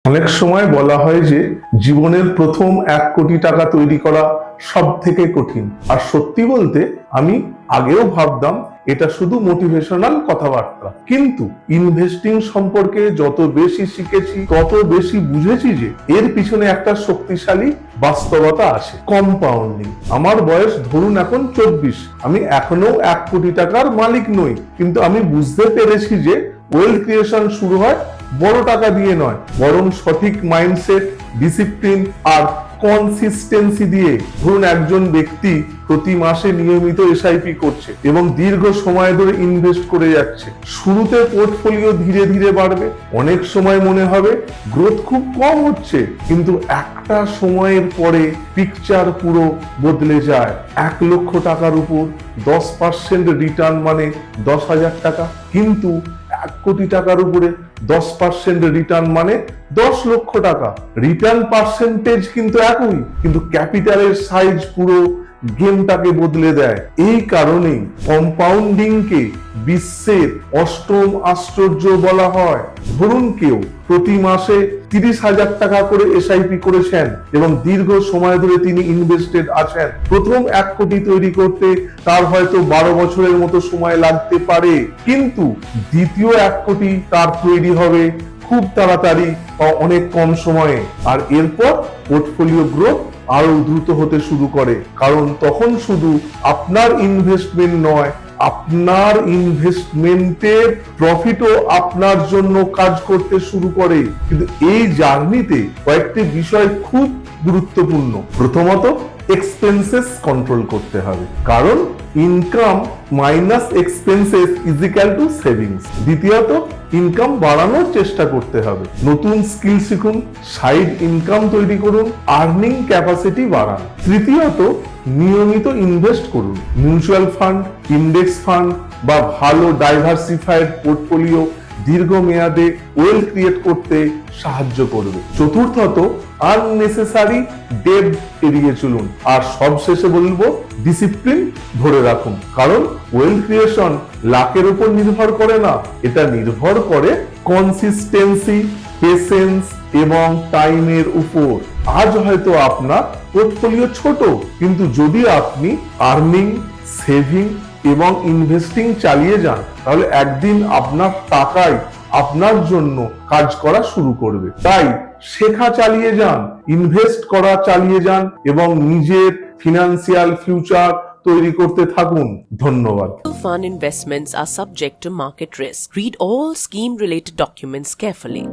অনেক সময় বলা হয় যে জীবনের প্রথম 1 কোটি টাকা তৈরি করা সব থেকে কঠিন। আর সত্যি বলতে আমি আগেও ভাবতাম এটা শুধু মোটিভেশনাল কথাবার্তা, কিন্তু ইনভেস্টিং সম্পর্কে যত বেশি শিখেছি তত বেশি বুঝেছি যে এর পিছনে একটা শক্তিশালী বাস্তবতা আছে, কম্পাউন্ডিং। আমার বয়স ধরুন এখন 24, আমি এখনো 1 কোটি টাকার মালিক নই, কিন্তু আমি বুঝতে পেরেছি যে ওয়েলথ ক্রিয়েশন শুরু হয় বড় টাকা দিয়ে নয়, বরং সঠিক মাইন্ডসেট, ডিসিপ্লিন আর কনসিস্টেন্সি দিয়ে। ধরুন একজন ব্যক্তি প্রতি মাসে নিয়মিত এসআইপি করছে এবং দীর্ঘ সময় ধরে ইনভেস্ট করে যাচ্ছে। শুরুতে পোর্টফোলিও ধীরে ধীরে বাড়বে, অনেক সময় মনে হবে গ্রোথ খুব কম হচ্ছে, কিন্তু একটা সময়ের পরে পিকচার পুরো বদলে যায়। 1 লক্ষ টাকার উপর 10% রিটার্ন মানে 10,000 টাকা, কিন্তু 1 কোটি টাকার উপরে 10% রিটার্ন মানে 10 লক্ষ টাকা। রিটার্ন পার্সেন্টেজ কিন্তু একই, কিন্তু ক্যাপিটালের সাইজ পুরো গেমটাকে বদলে দেয়। এই কারণেই কম্পাউন্ডিংকে বিশ্বের অষ্টম আশ্চর্য বলা হয়। ধরুন কেউ প্রতি মাসে 30,000 টাকা করে এসআইপি করেছেন এবং দীর্ঘ সময় ধরে তিনি ইনভেস্টেড আছেন। প্রথম 1 কোটি তৈরি করতে তার হয়তো 12 বছরের মতো সময় লাগতে পারে, কিন্তু দ্বিতীয় 1 কোটি তার তৈরি হবে খুব তাড়াতাড়ি বা অনেক কম সময়ে। আর এরপর পোর্টফোলিও গ্রোথ আরো দ্রুত হতে শুরু করে, কারণ তখন শুধু আপনার ইনভেস্টমেন্ট নয়, আপনার ইনভেস্টমেন্টের প্রফিটও আপনার জন্য কাজ করতে শুরু করে। কিন্তু এই জার্নিতে কয়েকটি বিষয় খুব গুরুত্বপূর্ণ। প্রথমত, এক্সপেন্সেস কন্ট্রোল করতে হবে, কারণ income minus expenses is equal to savings. দ্বিতীয়ত, ইনকাম বাড়ানোর চেষ্টা করতে হবে, নতুন স্কিল শিখুন, সাইড ইনকাম তৈরি করুন, আর্নিং ক্যাপাসিটি বাড়ান। তৃতীয়ত, নিয়মিত ইনভেস্ট করুন, মিউচুয়াল ফান্ড, ইন্ডেক্স ফান্ড বা ভালো ডাইভার্সিফাইড পোর্টফোলিও দীর্ঘমেয়াদে ওয়েলথ ক্রিয়েট করতে সাহায্য করবে। চতুর্থত, আননেসেসারি ডেট এড়িয়ে চলুন। আর সবশেষে বলবো, ডিসিপ্লিন ধরে রাখুন, কারণ ওয়েলথ ক্রিয়েশন লাকের উপর নির্ভর করে না, এটা নির্ভর করে কনসিস্টেন্সি, পেশেন্স এবং টাইমের উপর। আজ হয়তো আপনার পোর্টফোলিও ছোট, কিন্তু যদি আপনি আর্নিং, সেভিং এবং ইনভেস্টিং চালিয়ে যান, তাহলে একদিন আপনার টাকাই আপনার জন্য কাজ করা শুরু করবে। তাই শেখা চালিয়ে যান, ইনভেস্ট করা চালিয়ে যান এবং নিজের ফিনান্সিয়াল ফিউচার তৈরি করতে থাকুন। ধন্যবাদ। Fund investments are subject to market risk. Read all scheme related documents carefully.